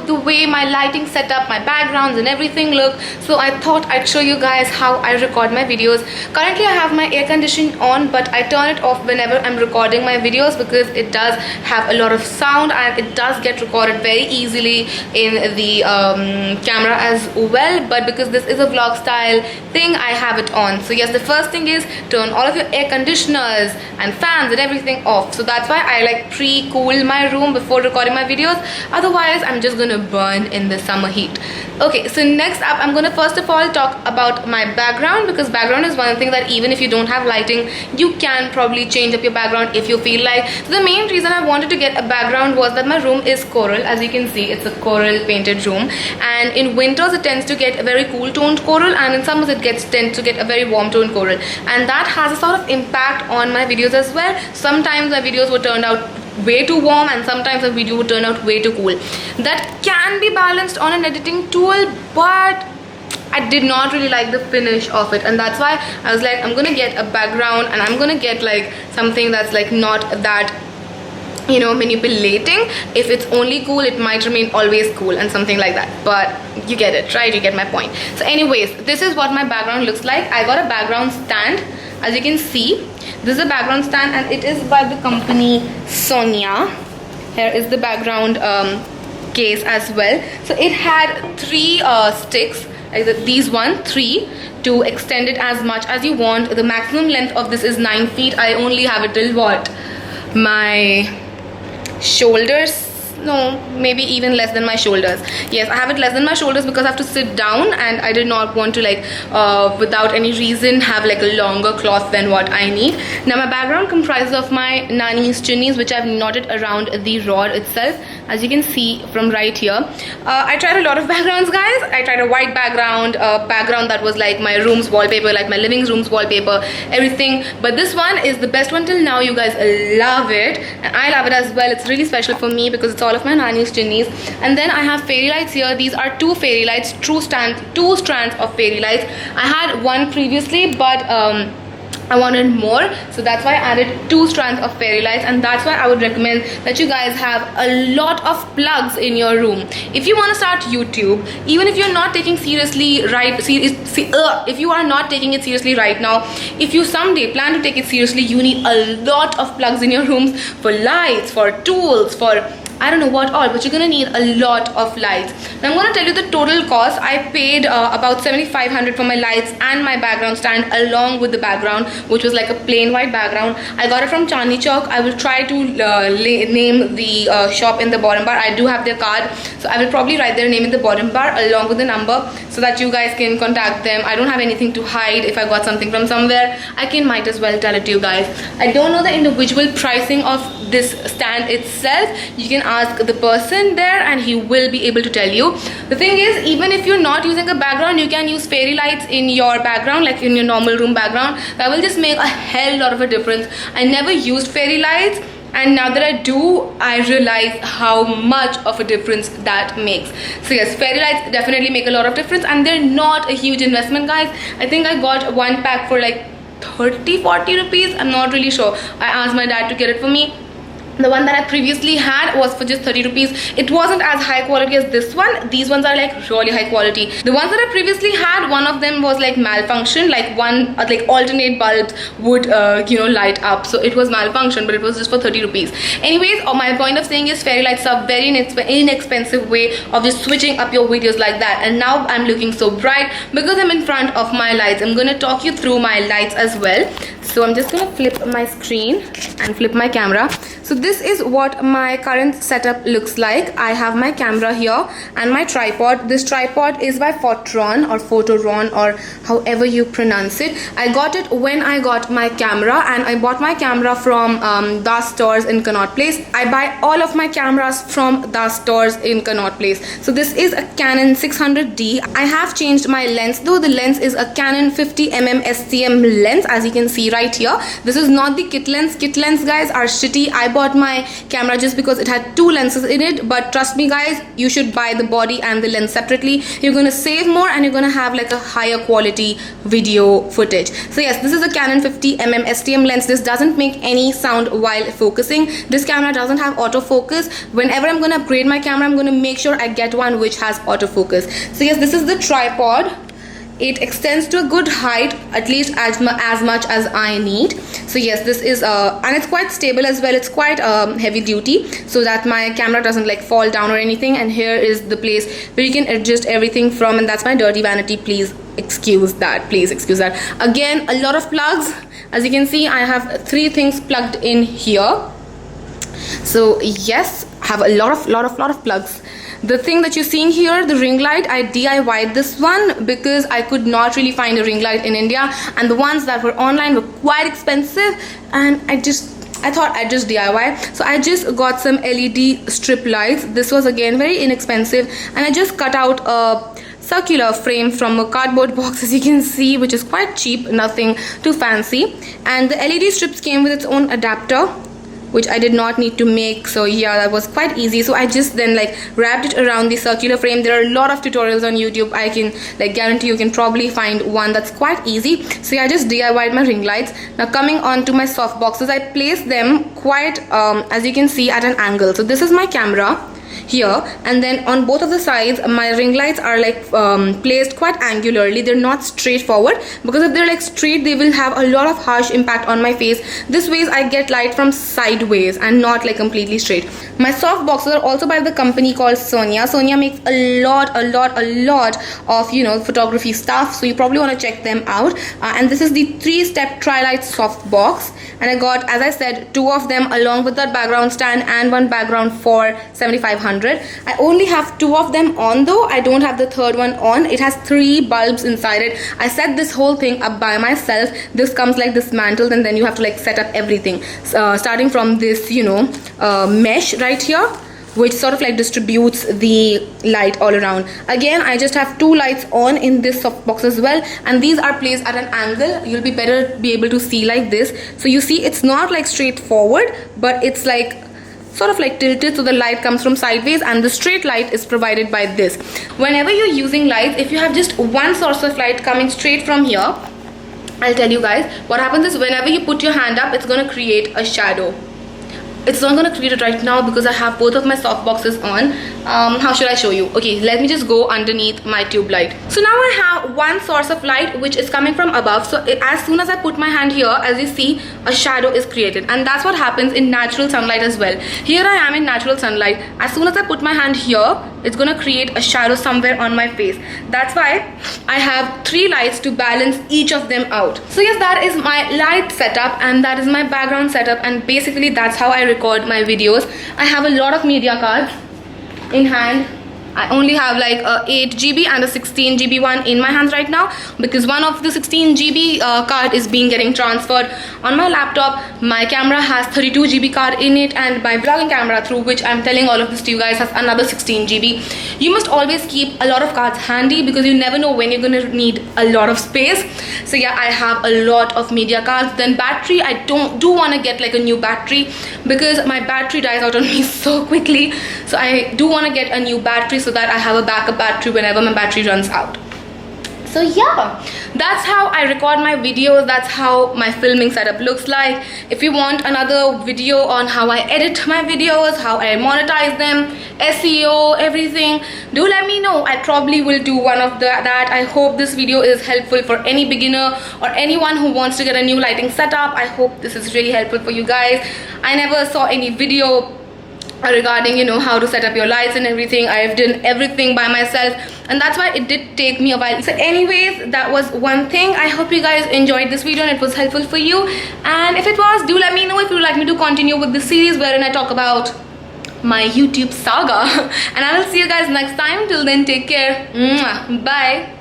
the way my lighting setup, my backgrounds and everything look. So I thought I'd show you guys how I record my videos. Currently I have my air conditioning on, but I turn it off whenever I'm recording my videos because it does have a lot of sound and it does get recorded very easily in the camera as well. But because this is a vlog style thing, I have it on. So yes, the first thing is turn all of your air conditioners and fans and everything off. So that's why I like pre-cool my room before recording my videos. Otherwise I'm just gonna burn in the summer heat. Okay, so next up I'm gonna first of all talk about my background, because background is one thing that even if you don't have lighting, you can probably change up your background if you feel like. So the main reason I wanted to get a background was that my room is coral. As you can see, it's a coral painted room, and in winters it tends to get a very cool toned coral, and in summers it tends to get a very warm toned coral, and that has a sort of impact on my videos as well. Sometimes my videos were turned out way too warm and sometimes the video would turn out way too cool. That can be balanced on an editing tool, but I did not really like the finish of it, and that's why I was like, I'm gonna get a background and I'm gonna get like something that's like not that, you know, manipulating. If it's only cool, it might remain always cool and something like that. But you get it, right? You get my point. So anyways, this is what my background looks like. I got a background stand. As you can see, this is a background stand and it is by the company Sonia. Here is the background case as well. So it had 3 sticks, like these 3 to extend it as much as you want. The maximum length of this is 9 feet. I only have it till what? My shoulders. No, maybe even less than my shoulders. Yes, I have it less than my shoulders because I have to sit down, and I did not want to like without any reason have like a longer cloth than what I need. Now my background comprises of my Nani's chunnis, which I've knotted around the rod itself, as you can see from right here. I tried a lot of backgrounds, guys. I tried a white background, background that was like my room's wallpaper, like my living room's wallpaper, everything. But this one is the best one till now. You guys love it, and I love it as well. It's really special for me because it's all of my Nani's chunnis. And then I have fairy lights here. These are 2 fairy lights, 2 strands of fairy lights. I had one previously, but I wanted more, so that's why I added 2 strands of fairy lights, and that's why I would recommend that you guys have a lot of plugs in your room. If you want to start YouTube, even if you're not taking seriously if you are not taking it seriously right now, if you someday plan to take it seriously, you need a lot of plugs in your rooms for lights, for tools, for I don't know what all, but you're gonna need a lot of lights. Now I'm gonna tell you the total cost. I paid about 7,500 for my lights and my background stand along with the background, which was like a plain white background. I got it from Chandni Chowk. I will try to name the shop in the bottom bar. I do have their card, so I will probably write their name in the bottom bar along with the number so that you guys can contact them. I don't have anything to hide. If I got something from somewhere, I might as well tell it to you guys. I don't know the individual pricing of this stand itself. You can ask the person there and he will be able to tell you. The thing is, even if you're not using a background, you can use fairy lights in your background, like in your normal room background. That will just make a hell lot of a difference. I never used fairy lights, and now that I do, I realize how much of a difference that makes. So yes, fairy lights definitely make a lot of difference, and they're not a huge investment, guys. I think I got one pack for like 30-40 rupees. I'm not really sure. I asked my dad to get it for me. The one that I previously had was for just 30 rupees. It wasn't as high quality as this one. These ones are like really high quality. The ones that I previously had, one of them was like malfunction, like one like alternate bulbs would you know, light up, so it was malfunction, but it was just for 30 rupees. Anyways, my point of saying is fairy lights are very inexpensive way of just switching up your videos like that. And now I'm looking so bright because I'm in front of my lights. I'm gonna talk you through my lights as well. So I'm just gonna flip my screen and flip my camera. So this is what my current setup looks like. I have my camera here and my tripod. This tripod is by Photoron or however you pronounce it. I got it when I got my camera, and I bought my camera from the stores in Connaught Place. I buy all of my cameras from the stores in Connaught Place. So this is a Canon 600D. I have changed my lens, though the lens is a Canon 50mm STM lens, as you can see right here. This is not the kit lens. Kit lens, guys, are shitty. I bought got my camera just because it had 2 lenses in it, but trust me guys, you should buy the body and the lens separately. You're gonna save more and you're gonna have like a higher quality video footage. So yes, this is a Canon 50mm STM lens. This doesn't make any sound while focusing. This camera doesn't have autofocus. Whenever I'm gonna upgrade my camera, I'm gonna make sure I get one which has autofocus. So yes, this is the tripod. It extends to a good height, at least as much as I need. So yes, this is and it's quite stable as well. It's quite heavy duty, so that my camera doesn't like fall down or anything. And here is the place where you can adjust everything from, and that's my dirty vanity. Please excuse that. Please excuse that. Again, a lot of plugs. As you can see, I have 3 things plugged in here. So yes, I have a lot of plugs. The thing that you're seeing here, the ring light, I DIY'd this one because I could not really find a ring light in India, and the ones that were online were quite expensive, and I thought I'd just DIY. So I just got some LED strip lights. This was again very inexpensive, and I just cut out a circular frame from a cardboard box, as you can see, which is quite cheap, nothing too fancy. And the LED strips came with its own adapter, which I did not need to make. So yeah, that was quite easy. So I just then like wrapped it around the circular frame. There are a lot of tutorials on YouTube. I can like guarantee you can probably find one that's quite easy. So yeah, I just DIY'd my ring lights. Now coming on to my soft boxes, I placed them quite as you can see at an angle. So this is my camera here, and then on both of the sides my ring lights are like placed quite angularly. They're not straightforward, because if they're like straight, they will have a lot of harsh impact on my face. This way I get light from sideways and not like completely straight. My soft boxes are also by the company called Sonia. Sonia makes a lot of, you know, photography stuff, so you probably want to check them out. And this is the 3-step tri-light soft box, and I got, as I said, 2 of them along with that background stand and one background for 7500. I only have 2 of them on though. I don't have the third one on. It has 3 bulbs inside it. I set this whole thing up by myself. This comes like dismantled, and then you have to like set up everything, starting from this, you know, mesh right here, which sort of like distributes the light all around. Again, I just have 2 lights on in this softbox as well, and these are placed at an angle. You'll be able to see like this. So you see, it's not like straightforward, but it's like sort of like tilted, so the light comes from sideways, and the straight light is provided by this. Whenever you're using lights, if you have just one source of light coming straight from here, I'll tell you guys what happens is, whenever you put your hand up, it's going to create a shadow. It's not going to create it right now because I have both of my soft boxes on. How should I show you? Okay, let me just go underneath my tube light. So now I have one source of light which is coming from above. So as soon as I put my hand here, as you see, a shadow is created, and that's what happens in natural sunlight as well. Here I am in natural sunlight. As soon as I put my hand here, it's gonna create a shadow somewhere on my face. That's why I have 3 lights to balance each of them out. So yes, that is my light setup, and that is my background setup, and basically that's how I record my videos. I have a lot of media cards in hand. I only have like a 8 GB and a 16 GB one in my hands right now, because one of the 16 GB card is getting transferred on my laptop. My camera has 32 GB card in it, and my vlogging camera, through which I'm telling all of this to you guys, has another 16 GB. You must always keep a lot of cards handy, because you never know when you're gonna need a lot of space. So yeah, I have a lot of media cards. Then battery, I do want to get like a new battery, because my battery dies out on me so quickly. So I do want to get a new battery, so that I have a backup battery whenever my battery runs out. So yeah, that's how I record my videos. That's how my filming setup looks like. If you want another video on how I edit my videos, how I monetize them, SEO, everything, do let me know. I probably will do one of that. I hope this video is helpful for any beginner or anyone who wants to get a new lighting setup. I hope this is really helpful for you guys. I never saw any video regarding, you know, how to set up your lights and everything. I've done everything by myself, and that's why it did take me a while. So anyways, that was one thing. I hope you guys enjoyed this video and it was helpful for you, and if it was, do let me know if you would like me to continue with this series wherein I talk about my YouTube saga. And I will see you guys next time. Till then, take care. Bye.